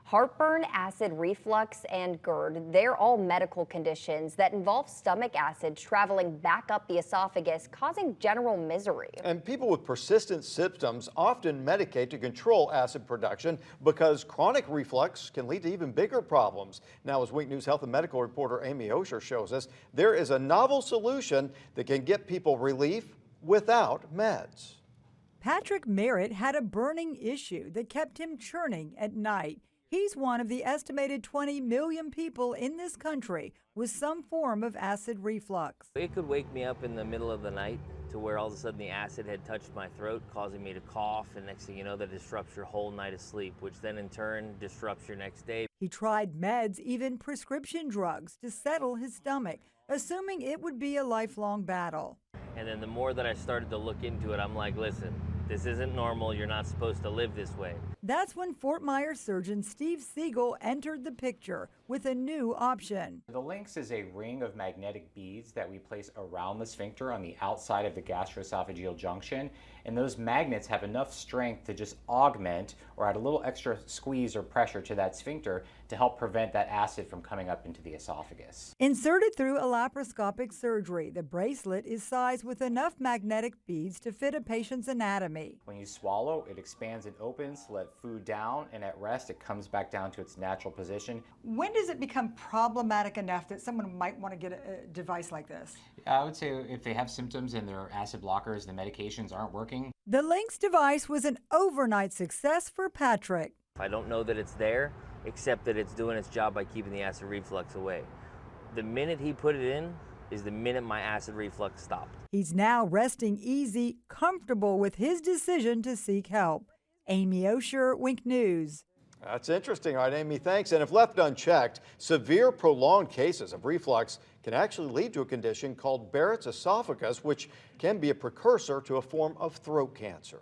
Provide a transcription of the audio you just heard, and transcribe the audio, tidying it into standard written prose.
Heartburn, acid reflux, and GERD, they're all medical conditions that involve stomach acid traveling back up the esophagus, causing general misery. And people with persistent symptoms often medicate to control acid production because chronic reflux can lead to even bigger problems. Now, as Week News Health and Medical reporter Amy Osher shows us, there is a novel solution that can get people relief without meds. Patrick Merritt had a burning issue that kept him churning at night. He's one of the estimated 20 million people in this country with some form of acid reflux. It could wake me up in the middle of the night to where all of a sudden the acid had touched my throat, causing me to cough, and next thing you know, that disrupts your whole night of sleep, which then in turn disrupts your next day. He tried meds, even prescription drugs, to settle his stomach, assuming it would be a lifelong battle. And then the more that I started to look into it, I'm like, listen, this isn't normal. You're not supposed to live this way. That's when Fort Myers surgeon Steve Siegel entered the picture with a new option. The Lynx is a ring of magnetic beads that we place around the sphincter on the outside of the gastroesophageal junction. And those magnets have enough strength to just augment or add a little extra squeeze or pressure to that sphincter to help prevent that acid from coming up into the esophagus. Inserted through a laparoscopic surgery, the bracelet is sized with enough magnetic beads to fit a patient's anatomy. When you swallow, it expands and opens to let food down, and at rest, it comes back down to its natural position. When does it become problematic enough that someone might want to get a device like this? I would say if they have symptoms and their acid blockers, the medications aren't working. The Lynx device was an overnight success for Patrick. I don't know that it's there, except that it's doing its job by keeping the acid reflux away. The minute he put it in is the minute my acid reflux stopped. He's now resting easy, comfortable with his decision to seek help. Amy Osher, Wink News. That's interesting. All right, Amy, thanks. And if left unchecked, severe prolonged cases of reflux can actually lead to a condition called Barrett's esophagus, which can be a precursor to a form of throat cancer.